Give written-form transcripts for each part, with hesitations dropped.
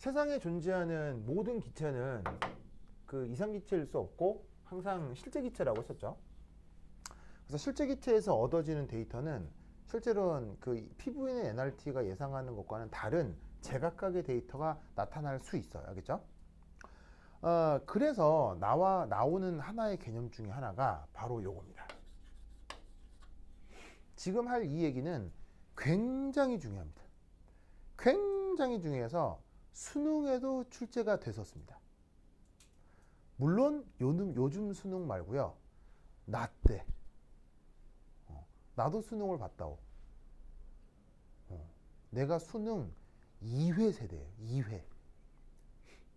세상에 존재하는 모든 기체는 그 이상기체일 수 없고 항상 실제기체라고 했었죠. 그래서 실제기체에서 얻어지는 데이터는 실제로는 그 PV는 NRT가 예상하는 것과는 다른 제각각의 데이터가 나타날 수 있어요. 알겠죠? 그래서 나오는 하나의 개념 중에 하나가 바로 요겁니다. 지금 할 이 얘기는 굉장히 중요합니다. 굉장히 중요해서 수능에도 출제가 됐었습니다. 물론 요즘 수능 말고요. 나 때. 나도 수능을 봤다오. 내가 수능 2회 세대예요. 2회.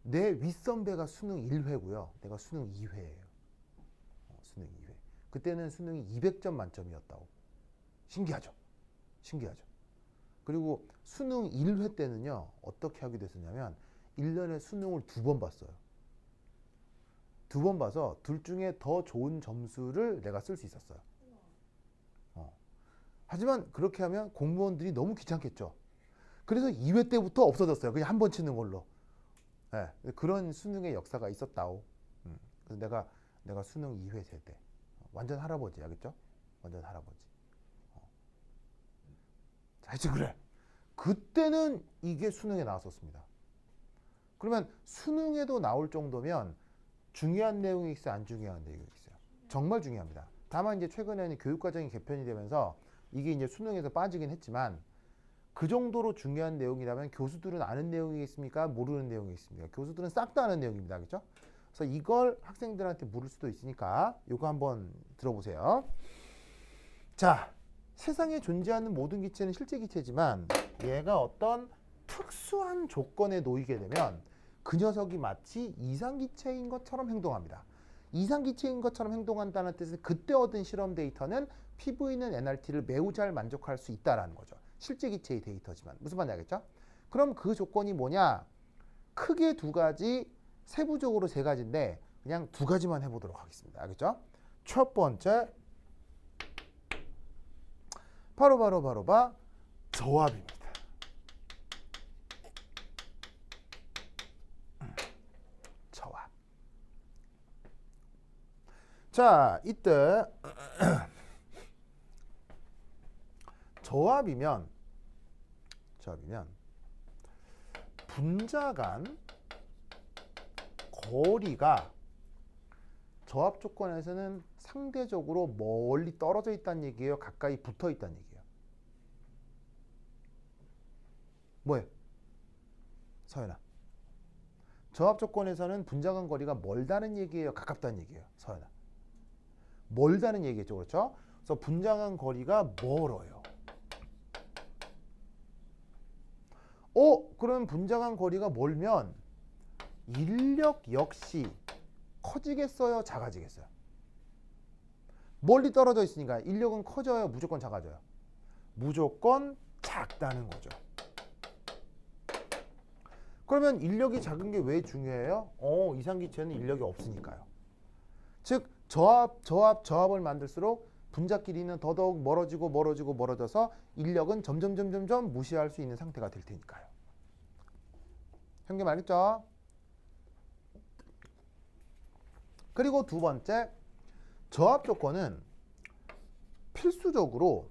내 윗선배가 수능 1회고요. 내가 수능 2회예요. 수능 2회. 그때는 수능이 200점 만점이었다고. 신기하죠? 신기하죠? 그리고 수능 1회 때는요. 어떻게 하게 됐었냐면 1년에 수능을 2번 봤어요. 2번 봐서 둘 중에 더 좋은 점수를 내가 쓸 수 있었어요. 하지만 그렇게 하면 공무원들이 너무 귀찮겠죠. 그래서 2회 때부터 없어졌어요. 그냥 한 번 치는 걸로. 네, 그런 수능의 역사가 있었다오. 그래서 내가 수능 2회 세대. 완전 할아버지, 알겠죠? 완전 할아버지. 하여튼 그래. 그때는 이게 수능에 나왔었습니다. 그러면 수능에도 나올 정도면 중요한 내용이 있어요? 안 중요한 내용이 있어요? 정말 중요합니다. 다만 이제 최근에는 교육과정이 개편이 되면서 이게 이제 수능에서 빠지긴 했지만 그 정도로 중요한 내용이라면 교수들은 아는 내용이 있습니까? 모르는 내용이 있습니까? 교수들은 싹 다 아는 내용입니다. 알겠죠? 그래서 이걸 학생들한테 물을 수도 있으니까 이거 한번 들어보세요. 자, 세상에 존재하는 모든 기체는 실제 기체지만 얘가 어떤 특수한 조건에 놓이게 되면 그 녀석이 마치 이상기체인 것처럼 행동합니다. 이상기체인 것처럼 행동한다는 뜻은 그때 얻은 실험 데이터는 PV는 NRT를 매우 잘 만족할 수 있다는 거죠. 실제 기체의 데이터지만. 무슨 말인지 알겠죠? 그럼 그 조건이 뭐냐? 크게 두 가지, 세부적으로 세 가지인데 그냥 두 가지만 해보도록 하겠습니다. 알겠죠? 첫 번째, 바로 저압입니다. 저압. 자, 이때 저압이면 분자 간 거리가 저압 조건에서는 상대적으로 멀리 떨어져 있다는 얘기예요? 가까이 붙어 있다는 얘기예요? 뭐예요? 서연아. 저압 조건에서는 분자 간 거리가 멀다는 얘기예요? 가깝다는 얘기예요? 서연아. 멀다는 얘기겠죠. 그렇죠? 그래서 분자 간 거리가 멀어요. 그럼 분자 간 거리가 멀면 인력 역시 커지겠어요? 작아지겠어요? 멀리 떨어져 있으니까 인력은 커져요? 무조건 작아져요? 무조건 작다는 거죠. 그러면 인력이 작은 게 왜 중요해요? 이상기체는 인력이 없으니까요. 즉 저압을 만들수록 분자끼리는 더더욱 멀어져서 인력은 점점 무시할 수 있는 상태가 될 테니까요. 형님 알겠죠? 그리고 두 번째, 저압 조건은 필수적으로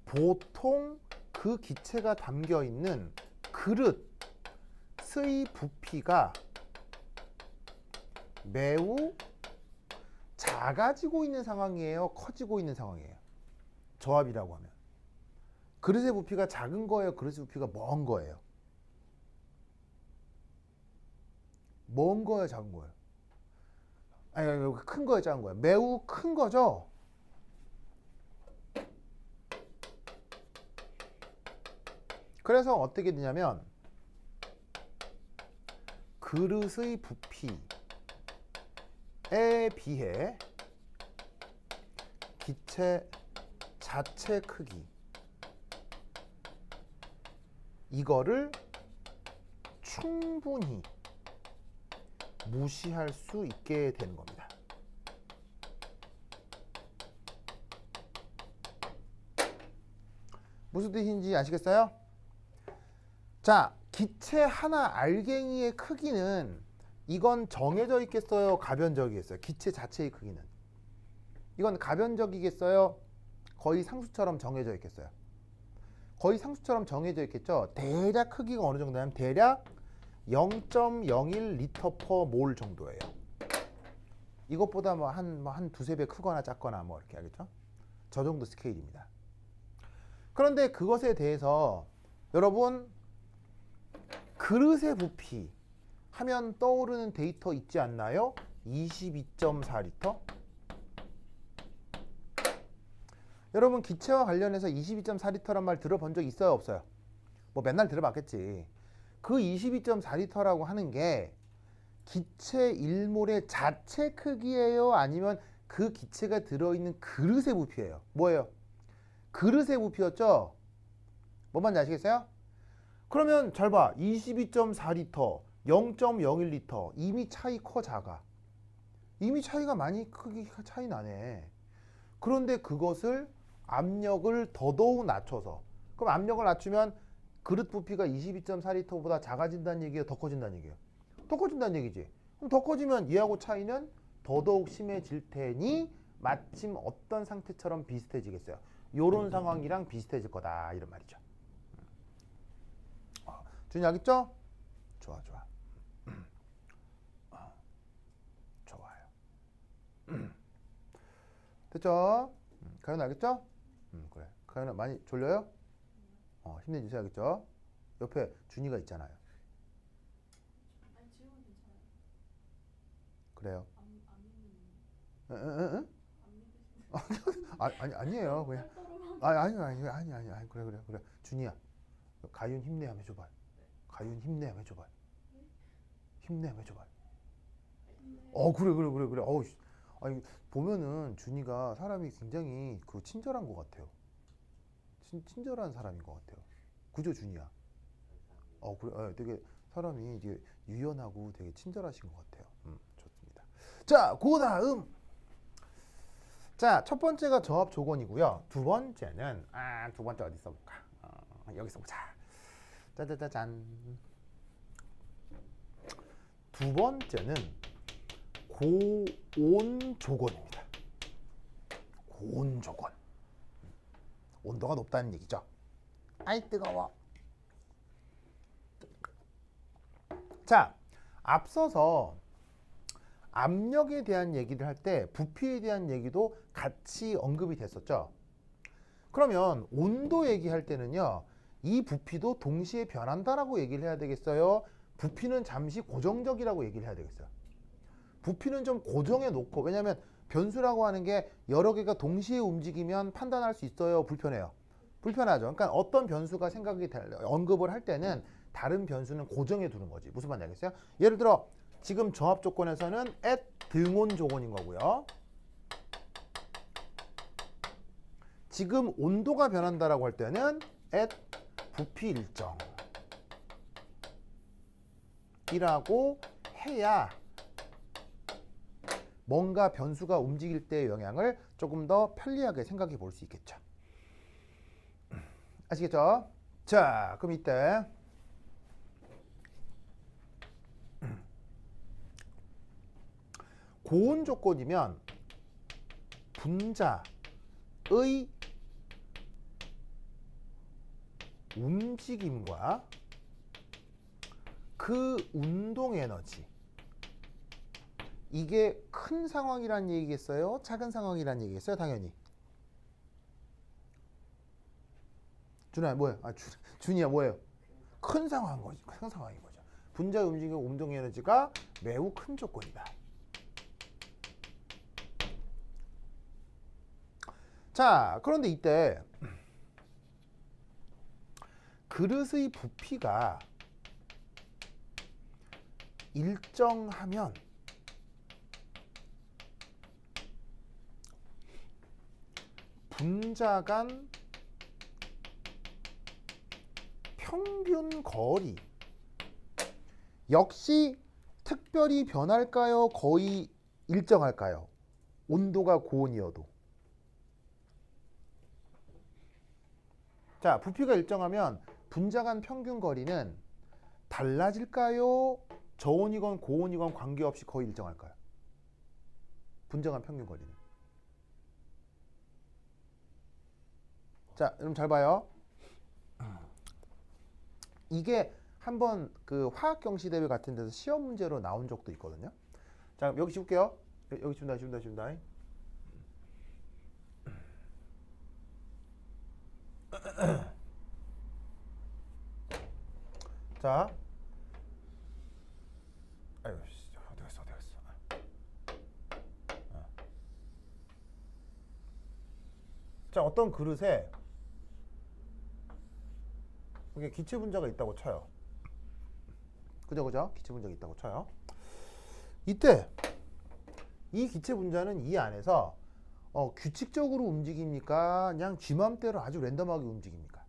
보통 그 기체가 담겨 있는 그릇의 부피가 매우 작아지고 있는 상황이에요? 커지고 있는 상황이에요? 저압이라고 하면. 그릇의 부피가 작은 거예요? 그릇의 부피가 먼 거예요? 먼 거예요? 작은 거예요? 아니, 큰 거예요? 작은 거예요? 매우 큰 거죠? 그래서 어떻게 되냐면 그릇의 부피에 비해 기체 자체 크기 이거를 충분히 무시할 수 있게 되는 겁니다. 무슨 뜻인지 아시겠어요? 자, 기체 하나 알갱이의 크기는 이건 정해져 있겠어요? 가변적이겠어요? 기체 자체의 크기는. 이건 가변적이겠어요? 거의 상수처럼 정해져 있겠어요? 거의 상수처럼 정해져 있겠죠? 대략 크기가 어느 정도냐면 대략 0.01 리터 퍼 몰 정도예요. 이것보다 한 두세 배 크거나 작거나 뭐 이렇게 하겠죠? 저 정도 스케일입니다. 그런데 그것에 대해서 여러분 그릇의 부피 하면 떠오르는 데이터 있지 않나요? 22.4리터? 여러분 기체와 관련해서 22.4리터란 말 들어본 적 있어요? 없어요? 뭐 맨날 들어봤겠지. 그 22.4리터라고 하는 게 기체 1몰의 자체 크기예요? 아니면 그 기체가 들어있는 그릇의 부피예요? 뭐예요? 그릇의 부피였죠? 뭔 말인지 아시겠어요? 그러면 잘 봐. 22.4리터, 0.01리터 이미 차이 커 작아? 이미 차이가 많이 크기가 차이 나네. 그런데 그것을 압력을 더더욱 낮춰서 그럼 압력을 낮추면 그릇 부피가 22.4리터보다 작아진다는 얘기예요? 더 커진다는 얘기예요? 더 커진다는 얘기지. 그럼 더 커지면 얘하고 차이는 더더욱 심해질 테니 마침 어떤 상태처럼 비슷해지겠어요? 요런 상황이랑 비슷해질 거다 이런 말이죠. 준이 알겠죠? 좋아 좋아. 좋아요. 됐죠? 가연 알겠죠? 그래. 가연아 많이 졸려요? 힘내주세요. 알겠죠? 옆에 준이가 있잖아요. 아니 지금은 괜찮아요. 그래요. 안 응? 믿으시는. 아니에요. 그냥 아니 그래. 준이야. 가윤 힘내 한번 해줘봐. 가윤 힘내 한번 해줘봐. 힘내 한번 해줘봐. 그래. 어우, 아니 보면은 준이가 사람이 굉장히 그 친절한 것 같아요. 친절한 사람인 것 같아요. 그죠 준이야? 그래. 되게 사람이 되게 유연하고 되게 친절하신 것 같아요. 좋습니다. 자, 그다음. 자, 첫 번째가 저합 조건이고요. 두 번째는 두 번째 어디 써볼까? 여기서 보자. 짜자자잔. 두 번째는 고온 조건입니다. 고온 조건. 온도가 높다는 얘기죠. 아이 뜨거워. 자, 앞서서 압력에 대한 얘기를 할 때 부피에 대한 얘기도 같이 언급이 됐었죠. 그러면 온도 얘기할 때는요. 이 부피도 동시에 변한다라고 얘기를 해야 되겠어요? 부피는 잠시 고정적이라고 얘기를 해야 되겠어요? 부피는 좀 고정해 놓고, 왜냐하면 변수라고 하는 게 여러 개가 동시에 움직이면 판단할 수 있어요? 불편해요? 불편하죠. 그러니까 어떤 변수가 언급을 할 때는 다른 변수는 고정해 두는 거지. 무슨 말인지 알겠어요? 예를 들어 지금 저합 조건에서는 at 등온 조건인 거고요. 지금 온도가 변한다라고 할 때는 at 부피 일정이라고 해야 뭔가 변수가 움직일 때의 영향을 조금 더 편리하게 생각해 볼 수 있겠죠. 아시겠죠? 자, 그럼 이때 고온 조건이면 분자의 움직임과 그 운동 에너지, 이게 큰 상황이란 얘기겠어요? 작은 상황이란 얘기겠어요? 당연히. 준아 뭐예요? 준이야 뭐예요? 큰 상황인 거지. 큰 상황인 거죠. 분자의 움직임과 운동 에너지가 매우 큰 조건이다. 자, 그런데 이때 그릇의 부피가 일정하면 분자 간 평균 거리 역시 특별히 변할까요? 거의 일정할까요? 온도가 고온이어도. 자, 부피가 일정하면 분자 간 평균 거리는 달라질까요? 저온이건 고온이건 관계없이 거의 일정할까요? 분자간 평균 거리는. 자, 여러분 잘 봐요. 이게 한번 그 화학 경시 대회 같은 데서 시험 문제로 나온 적도 있거든요. 자, 여기 지울게요. 여기 지운다. 자, 아유, 어디 갔어? 자, 어떤 그릇에 이게 기체 분자가 있다고 쳐요. 그죠? 기체 분자가 있다고 쳐요. 이때 이 기체 분자는 이 안에서 규칙적으로 움직입니까? 그냥 지 맘대로 아주 랜덤하게 움직입니까?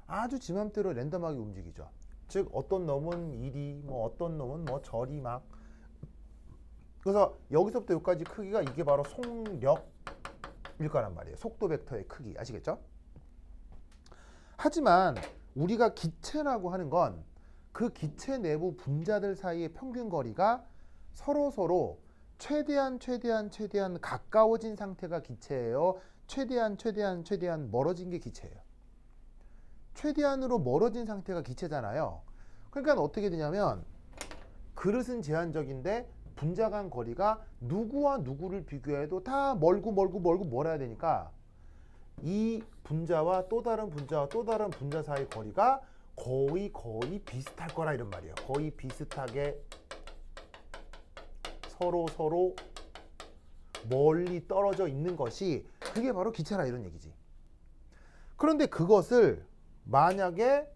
아주 지 맘대로 랜덤하게 움직이죠. 즉 어떤 놈은 이리 뭐 어떤 놈은 뭐 저리 막. 그래서 여기서부터 여기까지 크기가 이게 바로 속력일 거란 말이에요. 속도 벡터의 크기 아시겠죠? 하지만 우리가 기체라고 하는 건 그 기체 내부 분자들 사이의 평균 거리가 서로 최대한 가까워진 상태가 기체예요. 최대한 멀어진 게 기체예요. 최대한으로 멀어진 상태가 기체잖아요. 그러니까 어떻게 되냐면 그릇은 제한적인데 분자 간 거리가 누구와 누구를 비교해도 다 멀고 멀어야 되니까 이 분자와 또 다른 분자 사이 거리가 거의 비슷할 거라 이런 말이에요. 거의 비슷하게 서로 멀리 떨어져 있는 것이 그게 바로 기체라 이런 얘기지. 그런데 그것을 만약에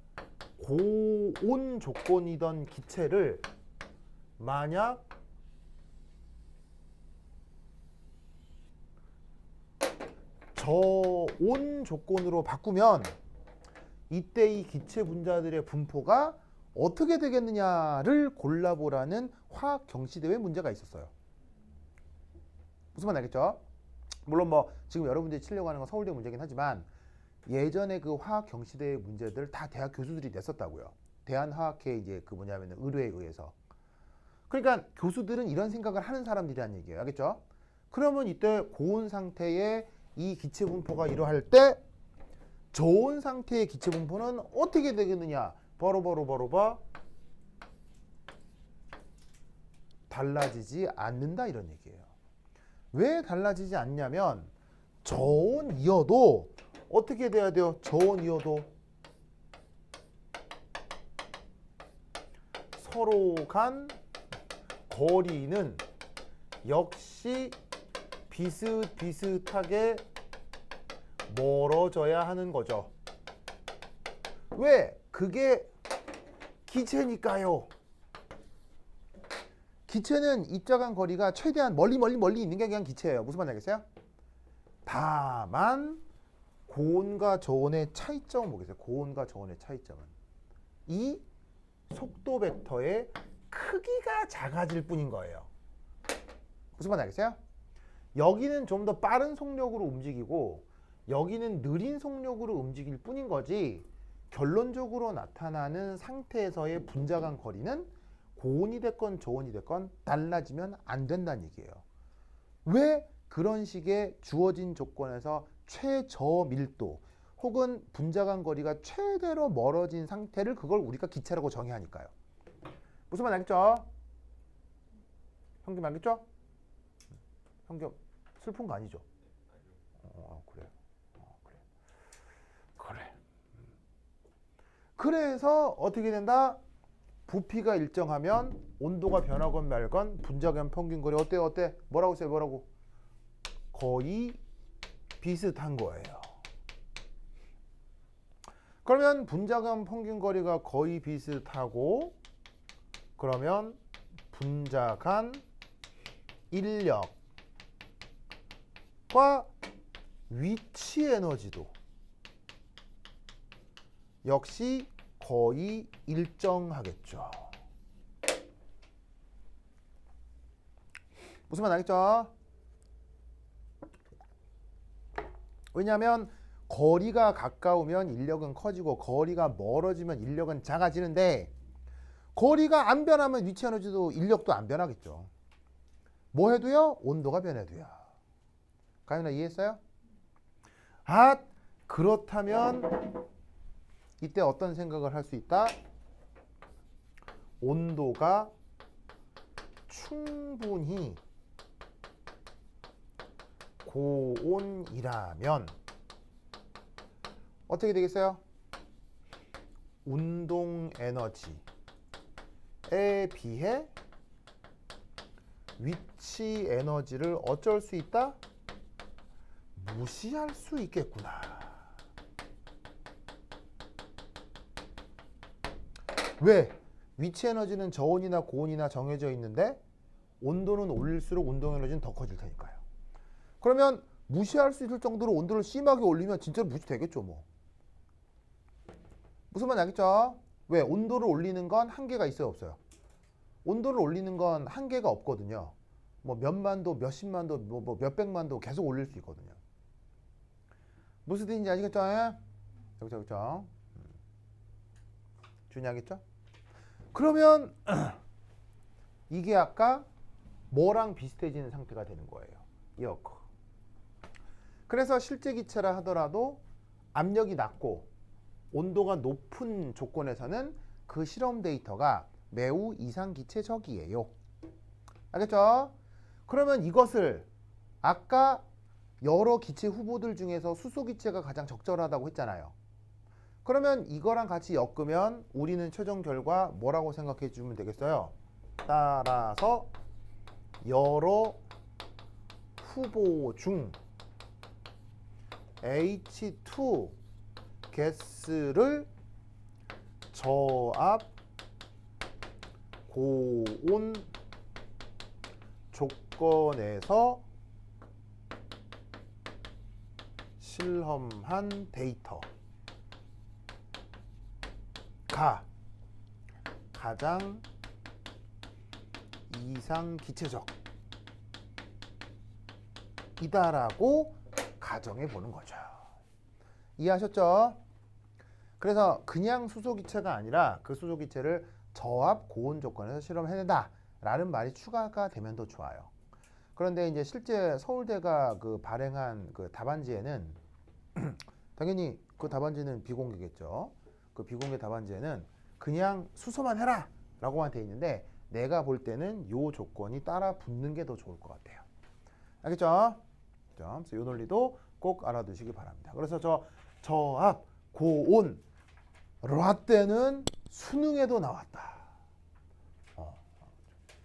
고온 조건이던 기체를 만약 저온 조건으로 바꾸면 이때 이 기체 분자들의 분포가 어떻게 되겠느냐를 골라보라는 화학 경시대회 문제가 있었어요. 무슨 말 알겠죠? 물론 뭐 지금 여러분들이 치려고 하는 건 서울대 문제긴 하지만 예전에 그 화학 경시대회 문제들 다 대학 교수들이 냈었다고요. 대한화학회 이제 그 뭐냐면 의뢰에 의해서. 그러니까 교수들은 이런 생각을 하는 사람들이란 얘기예요. 알겠죠? 그러면 이때 고온 상태의 이 기체 분포가 이러할 때 저온 상태의 기체 분포는 어떻게 되겠느냐? 바로 달라지지 않는다 이런 얘기예요. 왜 달라지지 않냐면 저온이어도 어떻게 돼야 돼요? 저온이어도 서로 간 거리는 역시 비슷하게 멀어져야 하는 거죠. 왜? 그게 기체니까요. 기체는 입자 간 거리가 최대한 멀리 있는 게 그냥 기체예요. 무슨 말인지 알겠어요? 다만 고온과 저온의 차이점은 뭐겠어요? 고온과 저온의 차이점은 이 속도 벡터의 크기가 작아질 뿐인 거예요. 무슨 말인지 알겠어요? 여기는 좀 더 빠른 속력으로 움직이고 여기는 느린 속력으로 움직일 뿐인 거지 결론적으로 나타나는 상태에서의 분자 간 거리는 고온이 됐건 저온이 됐건 달라지면 안 된다는 얘기예요. 왜 그런 식의 주어진 조건에서 최저밀도 혹은 분자 간 거리가 최대로 멀어진 상태를 그걸 우리가 기체라고 정의하니까요. 무슨 말 알겠죠? 형님 알겠죠? 형님 슬픈 거 아니죠? 그래. 그래서 어떻게 된다? 부피가 일정하면 온도가 변하건 말건 분자 간 평균 거리 어때? 뭐라고 써요? 거의 비슷한 거예요. 그러면 분자 간 평균 거리가 거의 비슷하고 그러면 분자 간 인력과 위치 에너지도 역시 거의 일정하겠죠. 무슨 말 알겠죠? 왜냐하면 거리가 가까우면 인력은 커지고 거리가 멀어지면 인력은 작아지는데 거리가 안 변하면 위치 에너지도 인력도 안 변하겠죠. 뭐 해도요? 온도가 변해도요. 가윤아 이해했어요? 아, 그렇다면 이때 어떤 생각을 할 수 있다? 온도가 충분히 고온이라면 어떻게 되겠어요? 운동 에너지에 비해 위치 에너지를 어쩔 수 있다? 무시할 수 있겠구나. 왜? 위치 에너지는 저온이나 고온이나 정해져 있는데 온도는 올릴수록 운동 에너지는 더 커질 테니까요. 그러면 무시할 수 있을 정도로 온도를 심하게 올리면 진짜로 무시되겠죠 뭐. 무슨 말인지 알겠죠? 왜? 온도를 올리는 건 한계가 있어요 없어요? 온도를 올리는 건 한계가 없거든요. 뭐 몇만도 몇십만도 뭐 몇백만도 계속 올릴 수 있거든요. 무슨 뜻인지 아시겠죠? 그렇죠. 준이 알겠죠? 그러면 이게 아까 뭐랑 비슷해지는 상태가 되는 거예요. 이어커. 그래서 실제 기체라 하더라도 압력이 낮고 온도가 높은 조건에서는 그 실험 데이터가 매우 이상기체적이에요. 알겠죠? 그러면 이것을 아까 여러 기체 후보들 중에서 수소기체가 가장 적절하다고 했잖아요. 그러면 이거랑 같이 엮으면 우리는 최종 결과 뭐라고 생각해 주면 되겠어요? 따라서 여러 후보 중 H2 가스를 저압 고온 조건에서 실험한 데이터가 가장 이상기체적 이다라고 가정해 보는 거죠. 이해하셨죠? 그래서 그냥 수소기체가 아니라 그 수소기체를 저압 고온 조건에서 실험해낸다 라는 말이 추가가 되면 더 좋아요. 그런데 이제 실제 서울대가 그 발행한 그 답안지에는 당연히 그 답안지는 비공개겠죠. 그 비공개 답안지에는 그냥 수소만 해라 라고만 돼 있는데 내가 볼 때는 요 조건이 따라 붙는 게 더 좋을 것 같아요. 알겠죠? 그래서 이 논리도 꼭 알아두시기 바랍니다. 그래서 저압 고온 라떼는 수능에도 나왔다.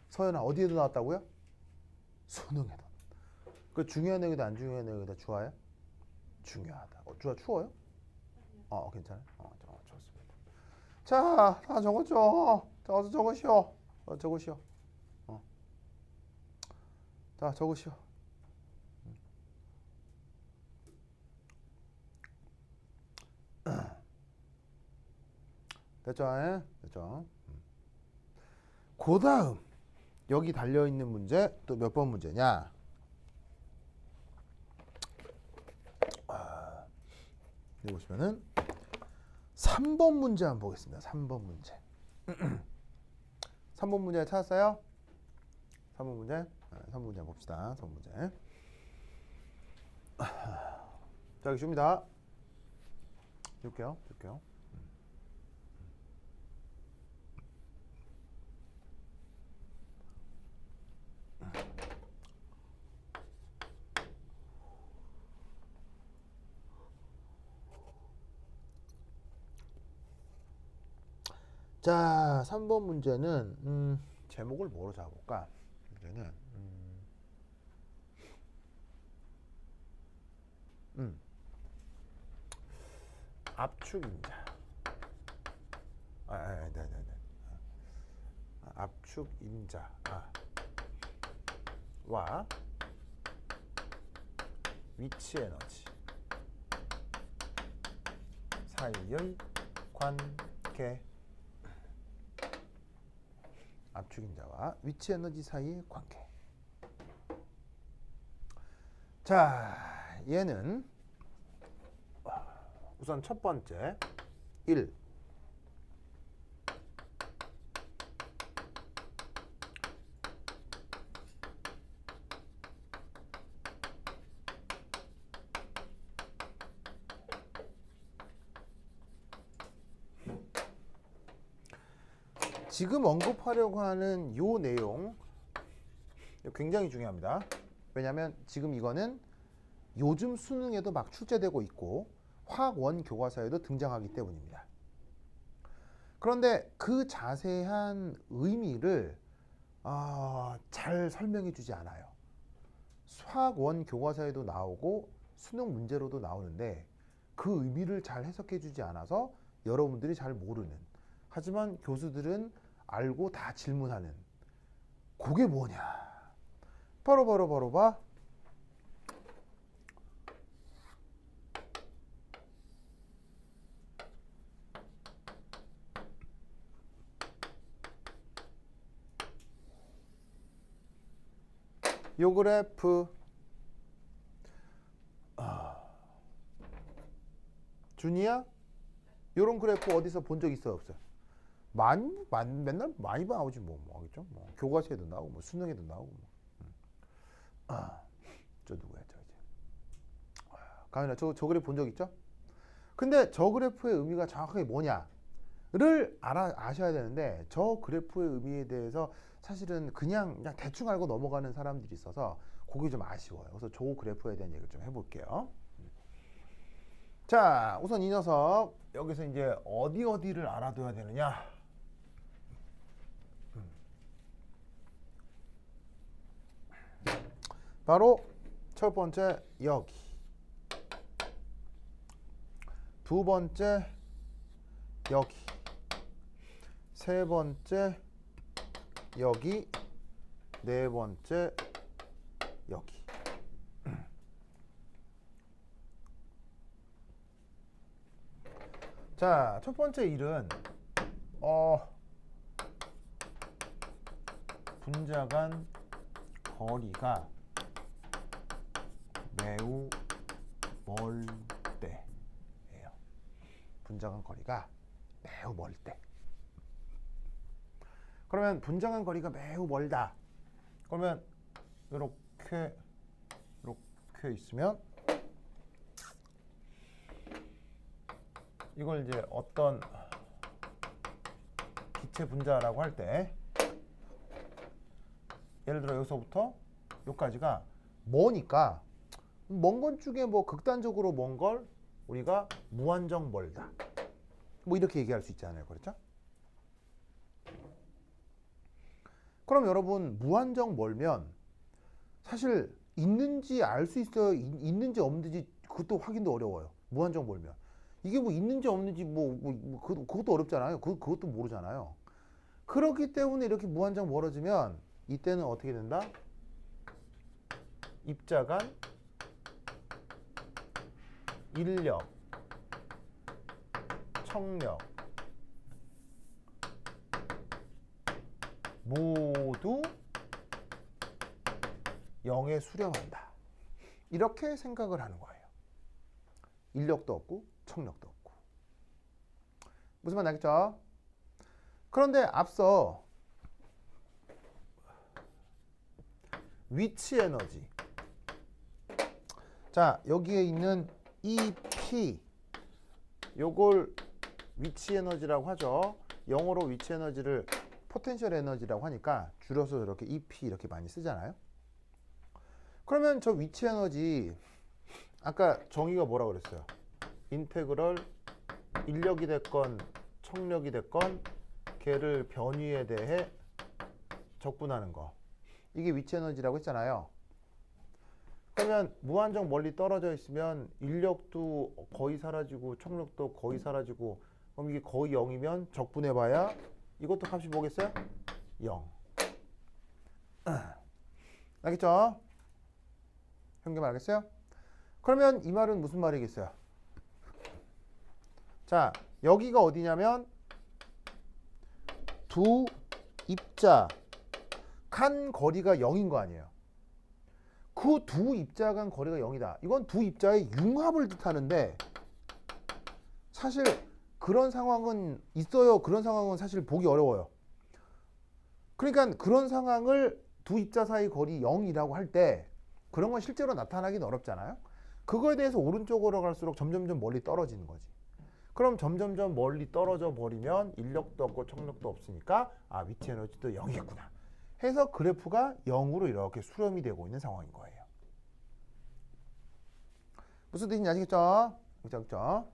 서연아 어디에도 나왔다고요? 수능에도. 그 중요한 내용이다 안 중요한 내용이다 좋아요? 중요하다. 추워요? 괜찮아요? 좋습니다. 자, 다 적었죠? 자, 어서 적으시오. 적으시오. 자, 적으시오. 됐죠? 됐죠? 그 다음 여기 달려있는 문제 또 몇 번 문제냐? 여기 보시면은 3번 문제 한번 보겠습니다. 3번 문제. 3번 문제 찾았어요? 3번 문제? 3번 문제 봅시다. 3번 문제. 자, 여기 줍니다. 줄게요. 자, 3번 문제는 제목을 뭐로 잡아볼까? 문제는 압축인자. 네. 압축인자와 위치 에너지 사이의 관계. 압축인자와 위치 에너지 사이의 관계. 자, 얘는 우선 첫 번째 1. 지금 언급하려고 하는 요 내용 굉장히 중요합니다. 왜냐하면 지금 이거는 요즘 수능에도 막 출제되고 있고 화학원 교과서에도 등장하기 때문입니다. 그런데 그 자세한 의미를 잘 설명해 주지 않아요. 화학원 교과서에도 나오고 수능 문제로도 나오는데 그 의미를 잘 해석해 주지 않아서 여러분들이 잘 모르는, 하지만 교수들은 알고 다 질문하는, 그게 뭐냐? 바로 봐. 요 그래프 준이야? 요런 그래프 어디서 본 적 있어요, 없어요? 맨날 많이 나오지 뭐 하겠죠? 뭐 교과서에도 나오고 뭐 수능에도 나오고 뭐. 저 누구야, 저 이제. 가은아, 저 그래프 본 적 있죠? 근데 저 그래프의 의미가 정확하게 뭐냐를 아셔야 되는데, 저 그래프의 의미에 대해서 사실은 그냥 대충 알고 넘어가는 사람들이 있어서 그게 좀 아쉬워요. 그래서 저 그래프에 대한 얘기를 좀 해볼게요. 자, 우선 이 녀석 여기서 이제 어디를 알아둬야 되느냐? 바로 첫 번째 여기, 두 번째 여기, 세 번째 여기, 네 번째 여기. 자, 첫 번째 일은 분자 간 거리가 매우 멀 때예요. 분자 간 거리가 매우 멀 때. 그러면 분자 간 거리가 매우 멀다. 그러면 이렇게 있으면 이걸 이제 어떤 기체 분자라고 할 때, 예를 들어 여기서부터 여기까지가 머니까, 먼 건 중에 뭐 극단적으로 먼 걸 우리가 무한정 멀다, 뭐 이렇게 얘기할 수 있잖아요. 그렇죠? 그럼 여러분, 무한정 멀면 사실 있는지 알 수 있어요? 있는지 없는지 그것도 확인도 어려워요. 무한정 멀면 이게 뭐 있는지 없는지 그것도 어렵잖아요. 그것도 모르잖아요. 그렇기 때문에 이렇게 무한정 멀어지면 이때는 어떻게 된다? 입자 간 인력, 청력 모두 0에 수렴한다. 이렇게 생각을 하는 거예요. 인력도 없고 청력도 없고. 무슨 말 나겠죠? 그런데 앞서 위치 에너지, 자 여기에 있는 EP, 요걸 위치 에너지라고 하죠. 영어로 위치 에너지를 포텐셜 에너지라고 하니까 줄여서 이렇게 EP 이렇게 많이 쓰잖아요. 그러면 저 위치 에너지, 아까 정의가 뭐라 그랬어요? 인테그럴 인력이 됐건 청력이 됐건 걔를 변위에 대해 적분하는 거, 이게 위치 에너지라고 했잖아요. 그러면 무한정 멀리 떨어져 있으면 인력도 거의 사라지고 청력도 거의 사라지고, 그럼 이게 거의 0이면 적분해봐야 이것도 값이 뭐겠어요? 0. 알겠죠? 형님 알겠어요? 그러면 이 말은 무슨 말이겠어요? 자, 여기가 어디냐면 두 입자 간 거리가 0인 거 아니에요. 그 두 입자 간 거리가 0이다. 이건 두 입자의 융합을 뜻하는데, 사실 그런 상황은 있어요. 그런 상황은 사실 보기 어려워요. 그러니까 그런 상황을 두 입자 사이 거리 0이라고 할 때 그런 건 실제로 나타나기는 어렵잖아요. 그거에 대해서 오른쪽으로 갈수록 점점점 멀리 떨어지는 거지. 그럼 점점점 멀리 떨어져 버리면 인력도 없고 청력도 없으니까 위치 에너지도 0이겠구나 해서 그래프가 0으로 이렇게 수렴이 되고 있는 상황인 거예요. 무슨 뜻인지 아시겠죠? 그죠?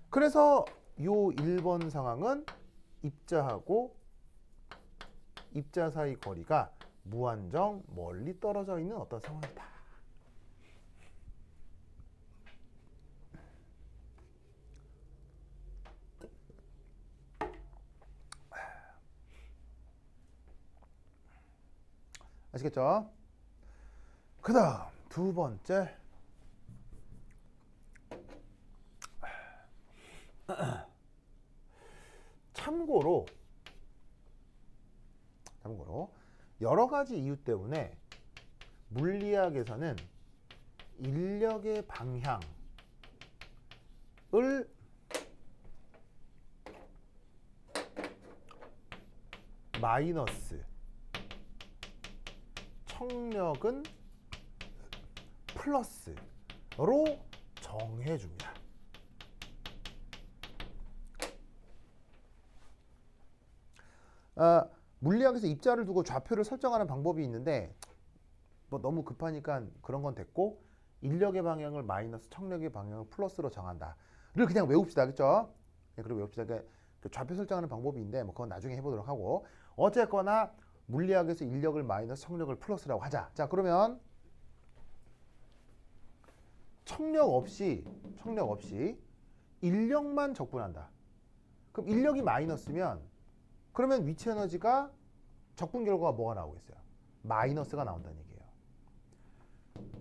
그래서 요 1번 상황은 입자하고 입자 사이 거리가 무한정 멀리 떨어져 있는 어떤 상황이다. 아시겠죠? 그 다음 두 번째 참고로 여러 가지 이유 때문에 물리학에서는 인력의 방향을 마이너스, 청력은 플러스로 정해줍니다. 물리학에서 입자를 두고 좌표를 설정하는 방법이 있는데 뭐 너무 급하니까 그런 건 됐고 인력의 방향을 마이너스, 청력의 방향을 플러스로 정한다를 그냥 외웁시다. 그렇죠? 네, 그리고 외웁시다. 그러니까 좌표 설정하는 방법이 있는데 뭐 그건 나중에 해보도록 하고 어쨌거나 물리학에서 인력을 마이너스, 청력을 플러스라고 하자. 자, 그러면 청력 없이 인력만 적분한다. 그럼 인력이 마이너스면 그러면 위치 에너지가 적분 결과가 뭐가 나오겠어요? 마이너스가 나온다는 얘기예요.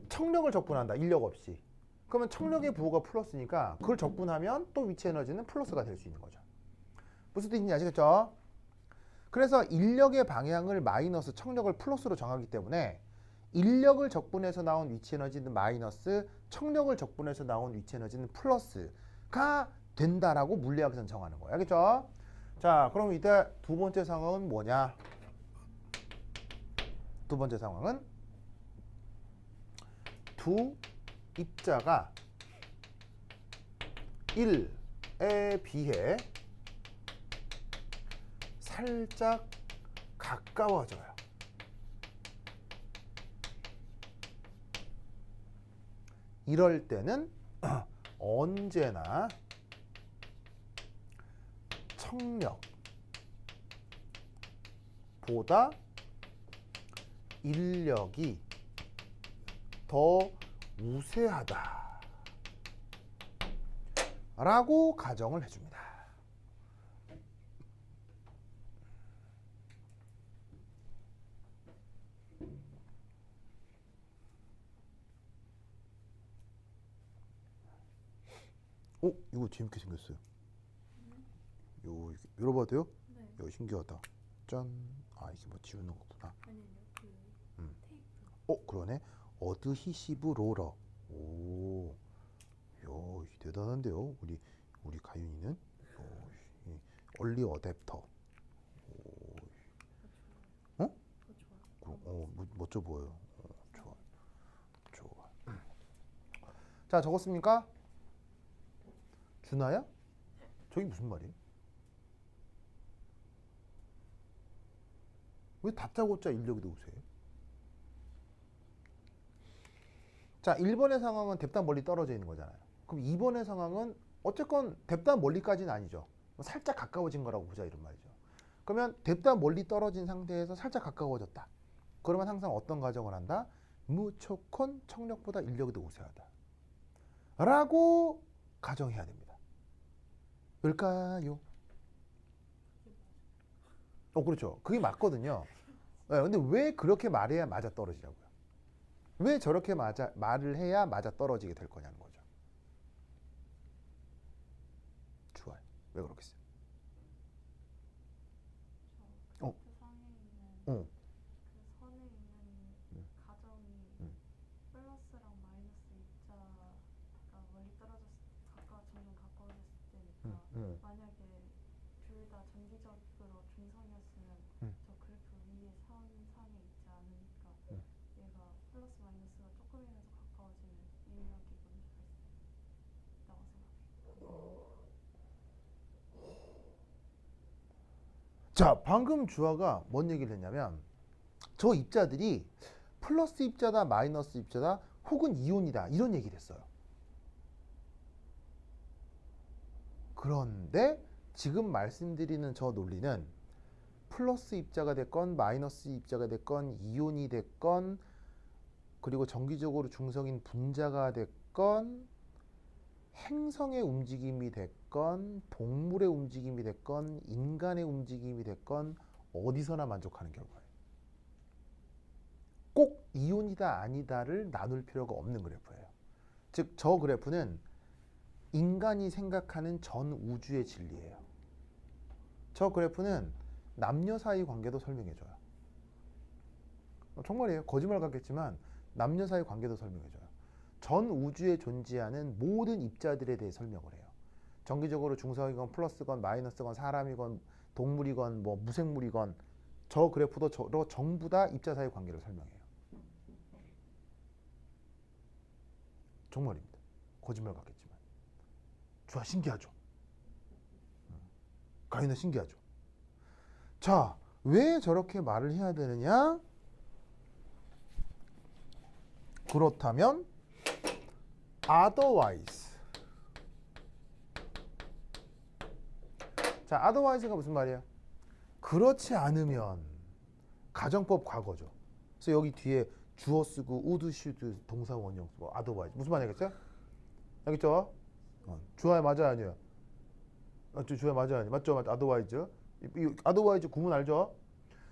청력을 적분한다. 인력 없이. 그러면 청력의 부호가 플러스니까 그걸 적분하면 또 위치 에너지는 플러스가 될 수 있는 거죠. 무슨 뜻인지 아시겠죠? 그래서 인력의 방향을 마이너스, 청력을 플러스로 정하기 때문에 인력을 적분해서 나온 위치 에너지는 마이너스, 청력을 적분해서 나온 위치 에너지는 플러스가 된다라고 물리학에서는 정하는 거예요. 알겠죠? 자, 그럼 이때 두 번째 상황은 뭐냐? 두 번째 상황은 두 입자가 1에 비해 살짝 가까워져요. 이럴 때는 언제나 청력보다 인력이 더 우세하다 라고 가정을 해줍니다. 이거 재밌게 생겼어요. 이렇게 열어봐도 돼요? 네. 이거 신기하다. 짠. 이게 뭐 지우는 거구나. 아니요. 그 음. 테이프. 그러네. 어드히시브 롤러. 오, 이게 대단한데요. 우리 가윤이는 이 얼리 어댑터. 어? 더 좋아요. 멋져 보여요. 좋아. 자, 적었습니까? 준아야? 저기 무슨 말이에요? 왜 다짜고짜 인력이 더 우세해? 자, 1번의 상황은 뎁단 멀리 떨어져 있는 거잖아요. 그럼 2번의 상황은 어쨌건 뎁단 멀리까지는 아니죠. 살짝 가까워진 거라고 보자 이런 말이죠. 그러면 뎁단 멀리 떨어진 상태에서 살짝 가까워졌다. 그러면 항상 어떤 가정을 한다? 무조건 청력보다 인력이 더 우세하다. 라고 가정해야 됩니다. 왜일까요? 그렇죠. 그게 맞거든요. 네, 근데 왜 그렇게 말해야 맞아 떨어지냐고요. 왜 저렇게 말을 해야 맞아 떨어지게 될 거냐는 거죠. 좋아요. 왜 그렇겠어요? 저 어. 그 상에 있는 어. 그 선에 있는 가정이 플러스랑 마이너스 입자가 멀리 점점 가까워졌을 때니까 만약에 둘 다 전기적으로 중성이었으면 저 그래프 위에 선상에 있지 않으니까 얘가 플러스 마이너스가 조금이라도 가까워지면 인력이 문제가 있다고 생각해요. 자, 방금 주아가 뭔 얘기를 했냐면 저 입자들이 플러스 입자다 마이너스 입자다 혹은 이온이다 이런 얘기를 했어요. 그런데 지금 말씀드리는 저 논리는 플러스 입자가 됐건 마이너스 입자가 됐건 이온이 됐건 그리고 정기적으로 중성인 분자가 됐건 행성의 움직임이 됐건 동물의 움직임이 됐건 인간의 움직임이 됐건 어디서나 만족하는 결과예요. 꼭 이온이다 아니다를 나눌 필요가 없는 그래프예요. 즉 저 그래프는 인간이 생각하는 전 우주의 진리예요. 저 그래프는 남녀 사이 관계도 설명해줘요. 정말이에요. 거짓말 같겠지만 남녀 사이 관계도 설명해줘요. 전 우주에 존재하는 모든 입자들에 대해 설명을 해요. 정기적으로 중성이건 플러스건 마이너스건 사람이건 동물이건 뭐 무생물이건 저 그래프도 저로 전부 다 입자 사이 관계를 설명해요. 정말입니다. 거짓말 같겠지만. 좋아, 신기하죠? 가인아 신기하죠? 자, 왜 저렇게 말을 해야 되느냐? 그렇다면 otherwise. 자, otherwise가 무슨 말이에요? 그렇지 않으면 가정법 과거죠. 그래서 여기 뒤에 주어 쓰고 would, should 동사 원형 쓰고 otherwise 무슨 말이겠어요? 알겠죠? 주어야 맞아요, 아니에요? 주어야 맞아요, 아니에요? 맞죠? otherwise. 이 otherwise 구문 알죠?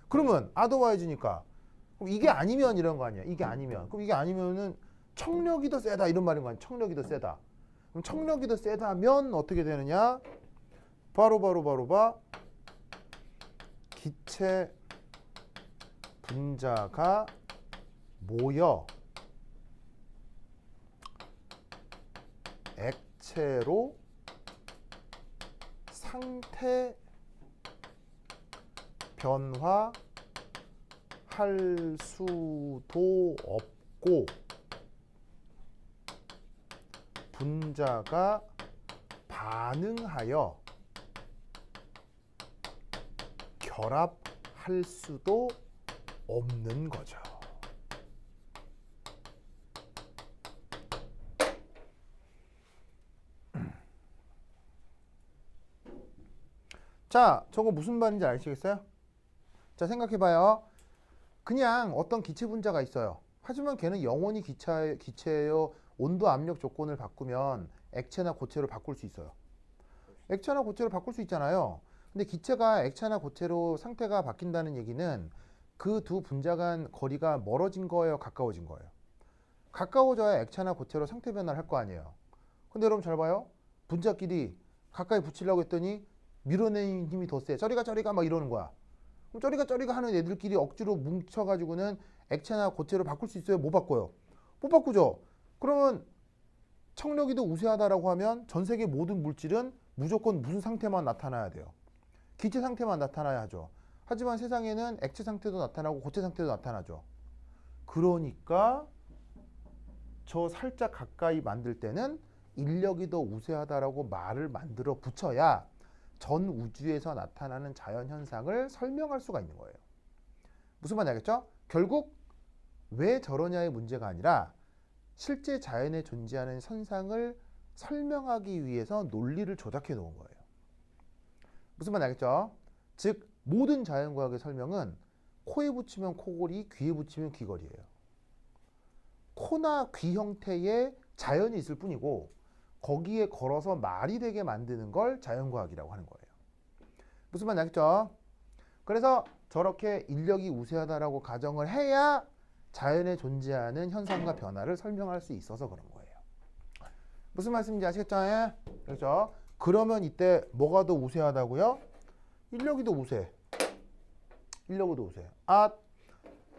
그러면 otherwise니까 그럼 이게 아니면 이런 거 아니야? 이게 아니면 그럼 이게 아니면은 청력이 더 세다 이런 말인 거 아니야? 청력이 더 세다. 그럼 청력이 더 세다면 어떻게 되느냐? 바로 기체 분자가 모여 액체로 상태 변화할 수도 없고 분자가 반응하여 결합할 수도 없는 거죠. 자, 저거 무슨 말인지 아시겠어요? 자, 생각해봐요. 그냥 어떤 기체 분자가 있어요. 하지만 걔는 영원히 기체예요. 온도 압력 조건을 바꾸면 액체나 고체로 바꿀 수 있어요. 액체나 고체로 바꿀 수 있잖아요. 근데 기체가 액체나 고체로 상태가 바뀐다는 얘기는 그 두 분자 간 거리가 멀어진 거예요, 가까워진 거예요? 가까워져야 액체나 고체로 상태 변화를 할 거 아니에요. 근데 여러분 잘 봐요. 분자끼리 가까이 붙이려고 했더니 밀어내는 힘이 더 세. 저리가 막 이러는 거야. 그럼 저리가 하는 애들끼리 억지로 뭉쳐가지고는 액체나 고체로 바꿀 수 있어요? 못 바꿔요? 못 바꾸죠? 그러면 청력이 더 우세하다라고 하면 전 세계 모든 물질은 무조건 무슨 상태만 나타나야 돼요? 기체 상태만 나타나야 하죠. 하지만 세상에는 액체 상태도 나타나고 고체 상태도 나타나죠. 그러니까 저 살짝 가까이 만들 때는 인력이 더 우세하다라고 말을 만들어 붙여야 전 우주에서 나타나는 자연 현상을 설명할 수가 있는 거예요. 무슨 말인지 알겠죠? 결국 왜 저러냐의 문제가 아니라 실제 자연에 존재하는 현상을 설명하기 위해서 논리를 조작해 놓은 거예요. 무슨 말인지 알겠죠? 즉 모든 자연과학의 설명은 코에 붙이면 코골이, 귀에 붙이면 귀걸이에요. 코나 귀 형태의 자연이 있을 뿐이고 거기에 걸어서 말이 되게 만드는 걸 자연과학이라고 하는 거예요. 무슨 말인지 알겠죠? 그래서 저렇게 인력이 우세하다라고 가정을 해야 자연에 존재하는 현상과 변화를 설명할 수 있어서 그런 거예요. 무슨 말씀인지 아시겠죠? 예? 그렇죠? 그러면 이때 뭐가 더 우세하다고요? 인력이 더 우세. 인력이 더 우세.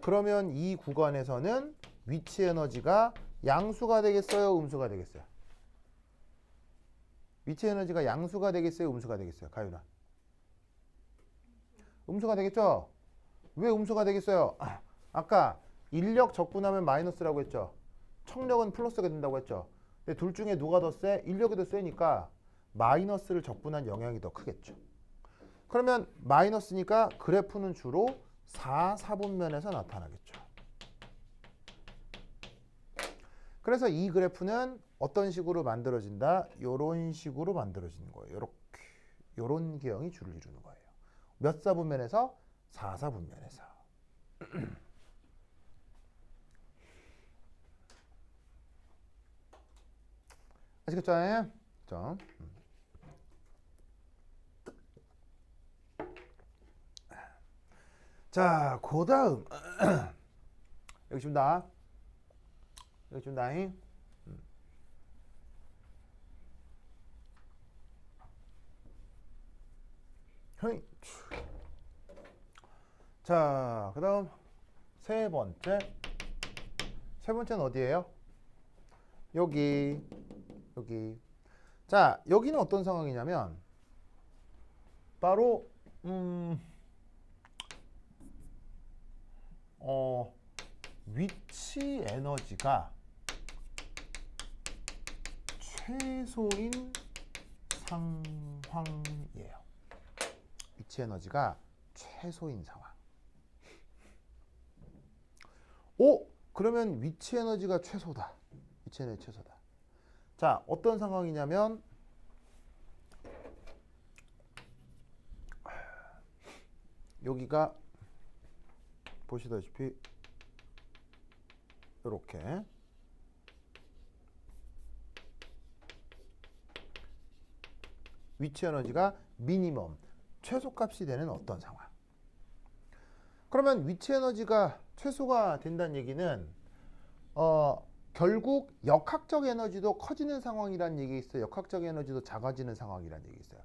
그러면 이 구간에서는 위치 에너지가 양수가 되겠어요? 음수가 되겠어요? 위치 에너지가 양수가 되겠어요? 음수가 되겠어요? 가윤아. 음수가 되겠죠? 왜 음수가 되겠어요? 아까 인력 적분하면 마이너스라고 했죠. 청력은 플러스가 된다고 했죠. 근데 둘 중에 누가 더 세? 인력이 더 세니까 마이너스를 적분한 영향이 더 크겠죠. 그러면 마이너스니까 그래프는 주로 4, 4분면에서 나타나겠죠. 그래서 이 그래프는 어떤 식으로 만들어진다? 이런 식으로 만들어지는 거예요. 이렇게. 이런 개형이 주를 이루는 거예요. 몇 사분면에서? 4, 4분면에서. 아시겠죠? 자, 자, 그 다음 여기 준다. 여기 준다잉. 헤이. 자, 그 다음 세 번째. 세 번째는 어디예요? 여기. 여기. 자, 여기는 어떤 상황이냐면 바로 위치 에너지가 최소인 상황이에요. 위치 에너지가 최소인 상황. 오, 그러면 위치 에너지가 최소다. 위치 에너지 최소다. 자, 어떤 상황이냐면 여기가 보시다시피 이렇게 위치 에너지가 미니멈 최소값이 되는 어떤 상황. 그러면 위치 에너지가 최소가 된다는 얘기는 결국 역학적 에너지도 커지는 상황이라는 얘기 있어요. 역학적 에너지도 작아지는 상황이라는 얘기 있어요.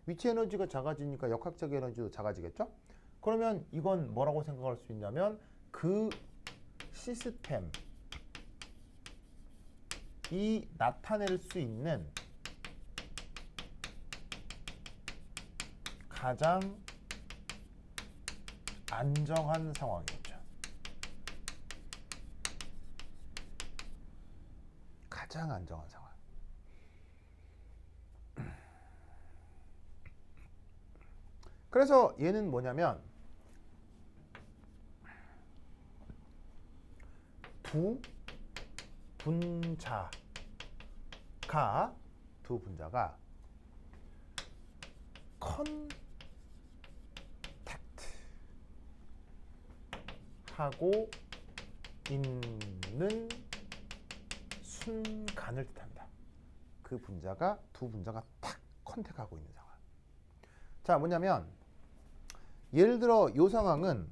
위치 에너지가 작아지니까 역학적 에너지도 작아지겠죠? 그러면 이건 뭐라고 생각할 수 있냐면 그 시스템이 나타낼 수 있는 가장 안정한 상황이었죠. 가장 안정한 상황. 그래서 얘는 뭐냐면 두 분자가 컨택트하고 있는 순간을 뜻합니다. 그 분자가 두 분자가 탁 컨택하고 있는 상황. 자, 뭐냐면 예를 들어 이 상황은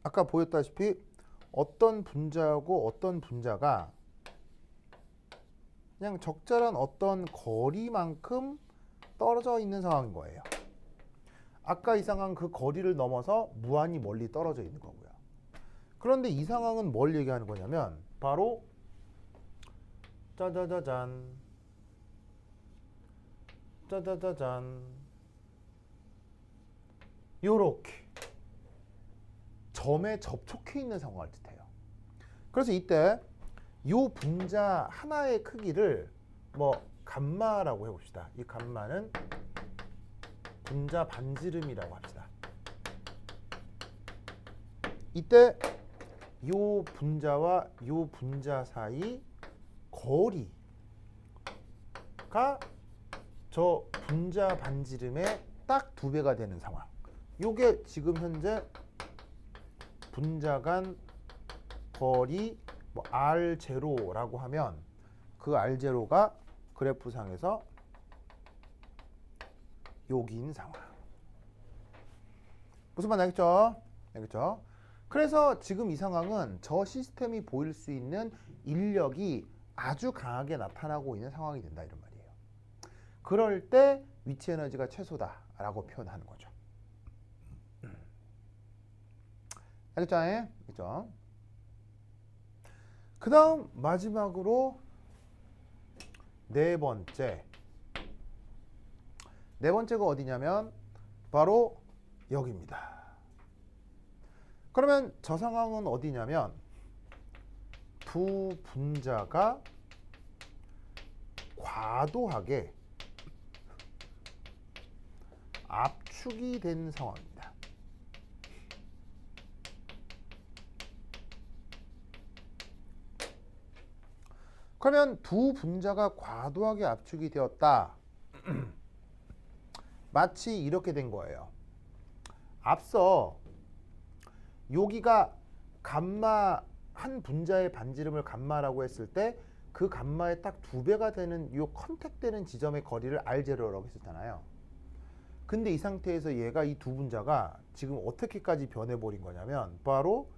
아까 보였다시피 어떤 분자하고 어떤 분자가 그냥 적절한 어떤 거리만큼 떨어져 있는 상황인 거예요. 아까 이 상황은 그 거리를 넘어서 무한히 멀리 떨어져 있는 거고요. 그런데 이 상황은 뭘 얘기하는 거냐면 바로 짜자자잔 짜자자잔 요렇게 점에 접촉해 있는 상황을 뜻해요. 그래서 이때 요 분자 하나의 크기를 뭐 감마라고 해봅시다. 이 감마는 분자 반지름이라고 합시다. 이때 요 분자와 요 분자 사이 거리가 저 분자 반지름의 딱 2배가 되는 상황. 요게 지금 현재 분자 간 거리 뭐 R0라고 하면 그 R0가 그래프상에서 여기인 상황. 무슨 말 알겠죠? 알겠죠? 그래서 지금 이 상황은 저 시스템이 보일 수 있는 인력이 아주 강하게 나타나고 있는 상황이 된다 이런 말이에요. 그럴 때 위치 에너지가 최소다라고 표현하는 거죠. 알겠죠? 알겠죠? 그 다음 마지막으로 네 번째가 어디냐면 바로 여기입니다. 그러면 저 상황은 어디냐면 두 분자가 과도하게 압축이 된 상황입니다. 그러면 두 분자가 과도하게 압축이 되었다. 마치 이렇게 된 거예요. 앞서 여기가 감마 한 분자의 반지름을 감마라고 했을 때 그 감마의 딱 2배가 되는 이 컨택되는 지점의 거리를 R0라고 했었잖아요. 근데 이 상태에서 얘가 이 두 분자가 지금 어떻게까지 변해버린 거냐면 바로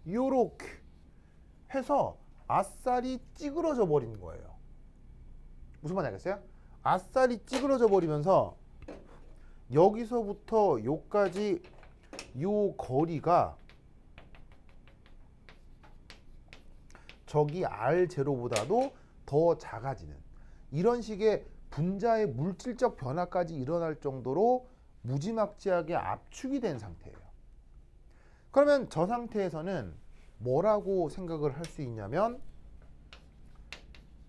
요렇게 해서 아싸리 찌그러져 버리는 거예요. 무슨 말인지 알겠어요? 아싸리 찌그러져 버리면서 여기서부터 요까지 요 거리가 저기 R0보다도 더 작아지는 이런 식의 분자의 물질적 변화까지 일어날 정도로 무지막지하게 압축이 된 상태예요. 그러면 저 상태에서는 뭐라고 생각을 할 수 있냐면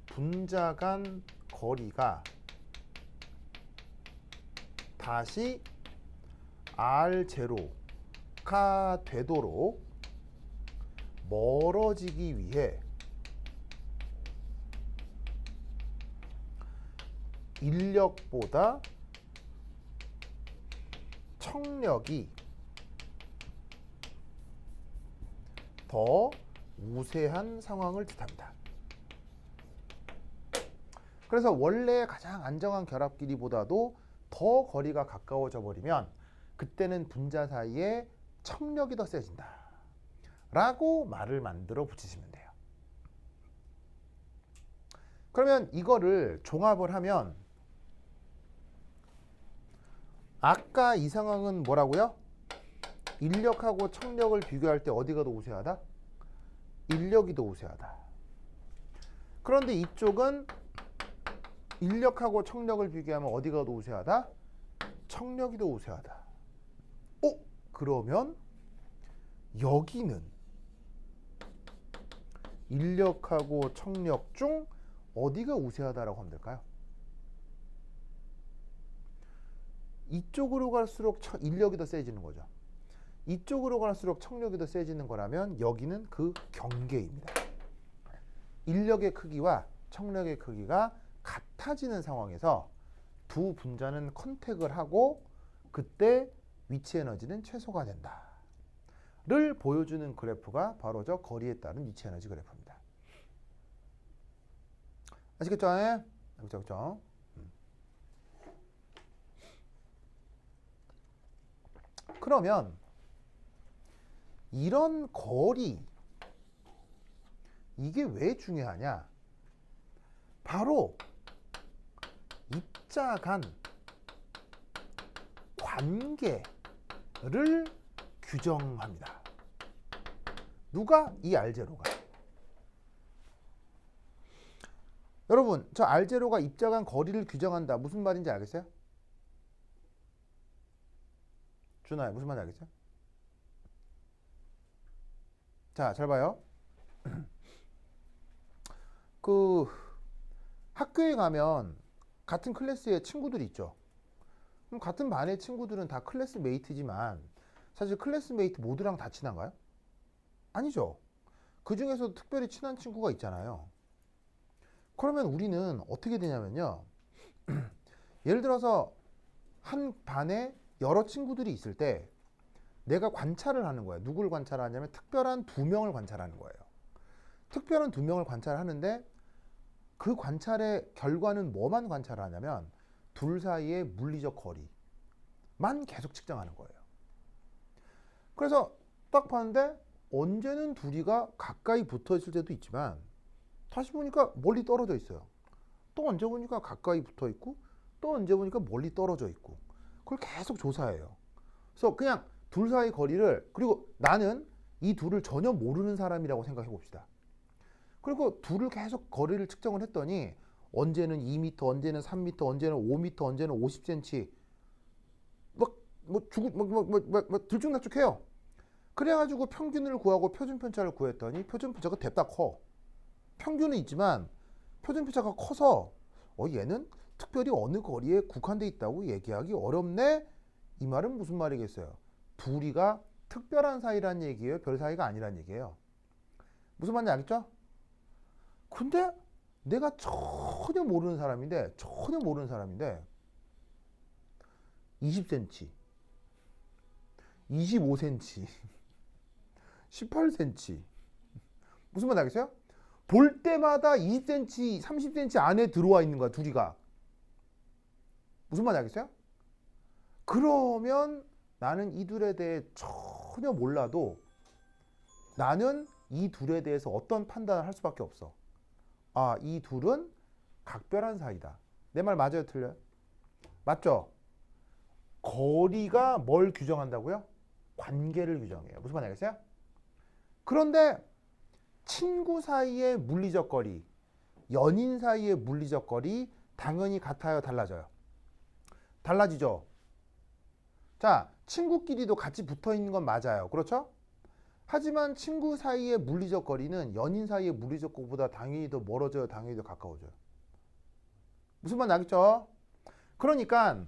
분자 간 거리가 다시 R0가 되도록 멀어지기 위해 인력보다 청력이 더 우세한 상황을 뜻합니다. 그래서 원래 가장 안정한 결합 길이보다도 더 거리가 가까워져 버리면 그때는 분자 사이에 청력이 더 세진다 라고 말을 만들어 붙이시면 돼요. 그러면 이거를 종합을 하면 아까 이 상황은 뭐라고요? 인력하고 청력을 비교할 때 어디가 더 우세하다? 인력이 더 우세하다. 그런데 이쪽은 인력하고 청력을 비교하면 어디가 더 우세하다? 청력이 더 우세하다. 그러면 여기는 인력하고 청력 중 어디가 우세하다라고 하면 될까요? 이쪽으로 갈수록 인력이 더 세지는 거죠. 이쪽으로 갈수록 청력이 더 세지는 거라면 여기는 그 경계입니다. 인력의 크기와 청력의 크기가 같아지는 상황에서 두 분자는 컨택을 하고 그때 위치 에너지는 최소가 된다 를 보여주는 그래프가 바로 저 거리에 따른 위치 에너지 그래프입니다. 아시겠죠? 그렇죠? 그러면 이런 거리 이게 왜 중요하냐? 바로 입자 간 관계를 규정합니다. 누가? 이 R0가. 여러분, 저 R0가 입자 간 거리를 규정한다. 무슨 말인지 알겠어요? 준아야, 무슨 말인지 알겠어요? 자, 잘 봐요. 그 학교에 가면 같은 클래스에 친구들이 있죠. 그럼 같은 반의 친구들은 다 클래스메이트지만 사실 클래스메이트 모두랑 다 친한가요? 아니죠. 그 중에서도 특별히 친한 친구가 있잖아요. 그러면 우리는 어떻게 되냐면요. 예를 들어서 한 반에 여러 친구들이 있을 때 내가 관찰을 하는 거예요. 누구를 관찰하냐면 특별한 2명을 관찰하는 거예요. 특별한 2명을 관찰하는데 그 관찰의 결과는 뭐만 관찰하냐면 둘 사이의 물리적 거리만 계속 측정하는 거예요. 그래서 딱 봤는데 언제는 둘이가 가까이 붙어 있을 때도 있지만 다시 보니까 멀리 떨어져 있어요. 또 언제 보니까 가까이 붙어 있고 또 언제 보니까 멀리 떨어져 있고 그걸 계속 조사해요. 그래서 그냥 둘 사이 거리를 그리고 나는 이 둘을 전혀 모르는 사람이라고 생각해 봅시다. 그리고 둘을 계속 거리를 측정을 했더니 언제는 2m, 언제는 3m, 언제는 5m, 언제는 50cm 들쭉날쭉해요. 그래가지고 평균을 구하고 표준편차를 구했더니 표준편차가 뎁다 커. 평균은 있지만 표준편차가 커서 얘는 특별히 어느 거리에 국한돼 있다고 얘기하기 어렵네. 이 말은 무슨 말이겠어요? 둘이가 특별한 사이란 얘기예요? 별 사이가 아니란 얘기예요? 무슨 말인지 알겠죠? 근데 내가 전혀 모르는 사람인데 20cm, 25cm, 18cm. 무슨 말인지 알겠어요? 볼 때마다 20cm, 30cm 안에 들어와 있는 거야, 둘이가. 무슨 말인지 알겠어요? 그러면 나는 이 둘에 대해 전혀 몰라도 나는 이 둘에 대해서 어떤 판단을 할 수밖에 없어. 아, 이 둘은 각별한 사이다. 내 말 맞아요, 틀려요? 맞죠? 거리가 뭘 규정한다고요? 관계를 규정해요. 무슨 말인지 알겠어요? 그런데 친구 사이의 물리적 거리, 연인 사이의 물리적 거리 당연히 같아요, 달라져요? 달라지죠? 자, 친구끼리도 같이 붙어 있는 건 맞아요. 그렇죠? 하지만 친구 사이의 물리적 거리는 연인 사이의 물리적 거리보다 당연히 더 멀어져요, 당연히 더 가까워져요. 무슨 말인지 알겠죠? 그러니까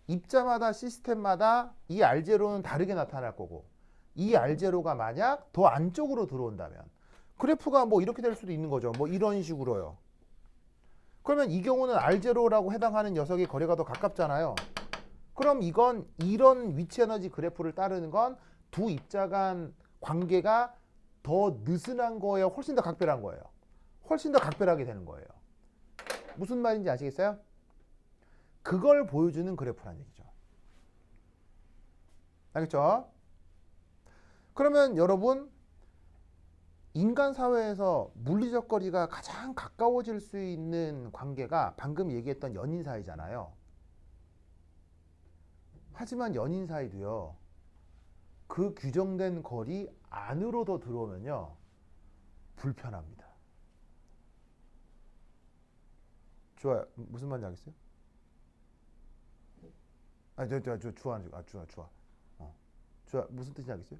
입자마다 시스템마다 이 R0는 다르게 나타날 거고, 이 R0가 만약 더 안쪽으로 들어온다면 그래프가 뭐 이렇게 될 수도 있는 거죠. 뭐 이런 식으로요. 그러면 이 경우는 R0라고 해당하는 녀석의 거리가 더 가깝잖아요. 그럼 이건 이런 위치 에너지 그래프를 따르는 건 두 입자 간 관계가 더 느슨한 거예요? 훨씬 더 각별한 거예요? 훨씬 더 각별하게 되는 거예요. 무슨 말인지 아시겠어요? 그걸 보여주는 그래프란 얘기죠. 알겠죠? 그러면 여러분, 인간 사회에서 물리적 거리가 가장 가까워질 수 있는 관계가 방금 얘기했던 연인 사이잖아요. 하지만 연인 사이도요, 그 규정된 거리 안으로 더 들어오면요, 불편합니다. 좋아요. 무슨 말인지 알겠어요? 좋아. 좋아. 무슨 뜻인지 알겠어요?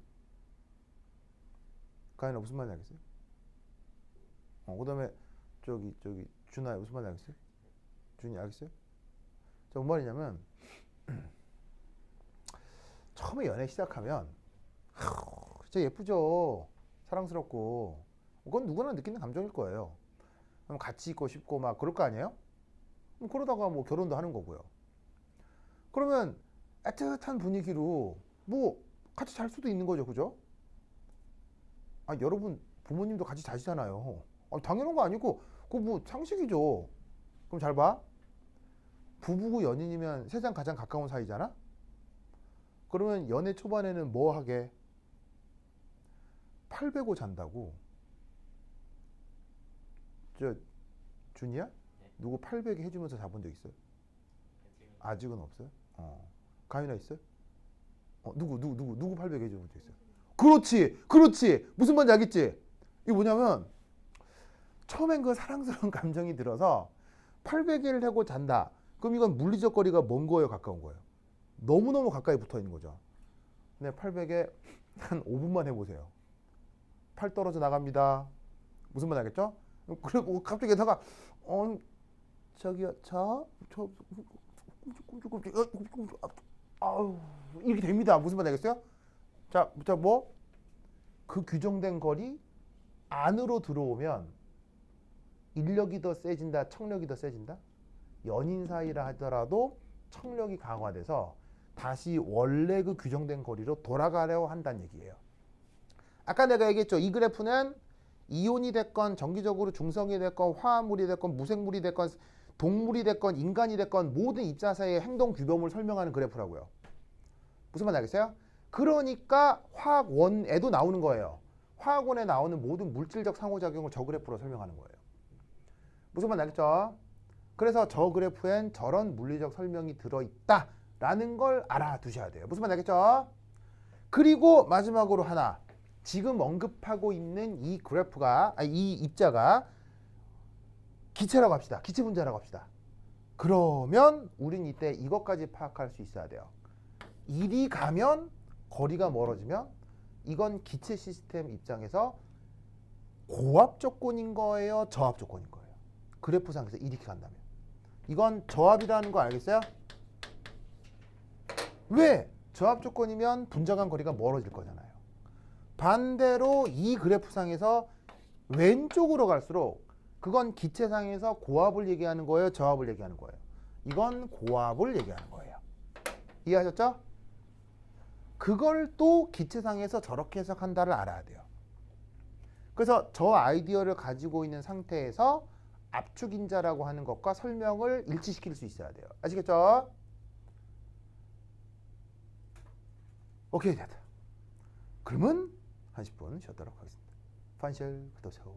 가인아, 무슨 말인지 알겠어요? 그 다음에, 준아야, 무슨 말인지 알겠어요? 준이 알겠어요? 자, 뭔 말이냐면, 처음에 연애 시작하면, 진짜 예쁘죠? 사랑스럽고. 그건 누구나 느끼는 감정일 거예요. 그럼 같이 있고 싶고 막 그럴 거 아니에요? 그러다가 뭐 결혼도 하는 거고요. 그러면 애틋한 분위기로 뭐 같이 잘 수도 있는 거죠, 그죠? 아, 여러분 부모님도 같이 자시잖아요. 당연한 거 아니고 그거 뭐 상식이죠. 그럼 잘 봐. 부부고 연인이면 세상 가장 가까운 사이잖아. 그러면 연애 초반에는 뭐 하게? 팔 베고 잔다고. 준이야? 네. 누구 팔 베게 해주면서 자본 적 있어요? 아직은 없어요? 가인아 있어요? 누구 팔 베게 해주는 적 있어요? 그렇지. 무슨 말인지 알겠지? 이게 뭐냐면, 처음엔 그 사랑스러운 감정이 들어서 팔 베개를 하고 잔다. 그럼 이건 물리적 거리가 먼 거예요, 가까운 거예요? 너무너무 가까이 붙어 있는 거죠. 근데 팔 베개 한 5분만 해보세요. 팔 떨어져 나갑니다. 무슨 말인지 알겠죠? 그리고 갑자기 게다가 저기요, 아우, 이렇게 됩니다. 무슨 말인지 알겠어요? 자, 뭐 그 규정된 거리 안으로 들어오면 인력이 더 세진다, 청력이 더 세진다. 연인 사이라 하더라도 청력이 강화돼서 다시 원래 그 규정된 거리로 돌아가려 한다는 얘기예요. 아까 내가 얘기했죠. 이 그래프는 이온이 됐건 정기적으로 중성이 됐건 화합물이 됐건 무생물이 됐건 동물이 됐건 인간이 됐건 모든 입자사의 행동 규범을 설명하는 그래프라고요. 무슨 말인지 알겠어요? 그러니까 화학원에도 나오는 거예요. 화학원에 나오는 모든 물질적 상호작용을 저 그래프로 설명하는 거예요. 무슨 말인지 알겠죠? 그래서 저 그래프엔 저런 물리적 설명이 들어있다라는 걸 알아두셔야 돼요. 무슨 말인지 알겠죠? 그리고 마지막으로 하나. 지금 언급하고 있는 이 그래프가, 이 입자가 기체라고 합시다. 기체 분자라고 합시다. 그러면 우린 이때 이것까지 파악할 수 있어야 돼요. 이리 가면 거리가 멀어지면 이건 기체 시스템 입장에서 고압 조건인 거예요? 저압 조건인 거예요? 그래프상에서 이렇게 간다면. 이건 저압이라는 거 알겠어요? 왜? 저압 조건이면 분자간 거리가 멀어질 거잖아요. 반대로 이 그래프상에서 왼쪽으로 갈수록 그건 기체상에서 고압을 얘기하는 거예요? 저압을 얘기하는 거예요? 이건 고압을 얘기하는 거예요. 이해하셨죠? 그걸 또 기체상에서 저렇게 해석한다를 알아야 돼요. 그래서 저 아이디어를 가지고 있는 상태에서 압축인자라고 하는 것과 설명을 일치시킬 수 있어야 돼요. 아시겠죠? 오케이, 됐다. 그러면 한 10분 쉬도록 하겠습니다. 판셜 그도서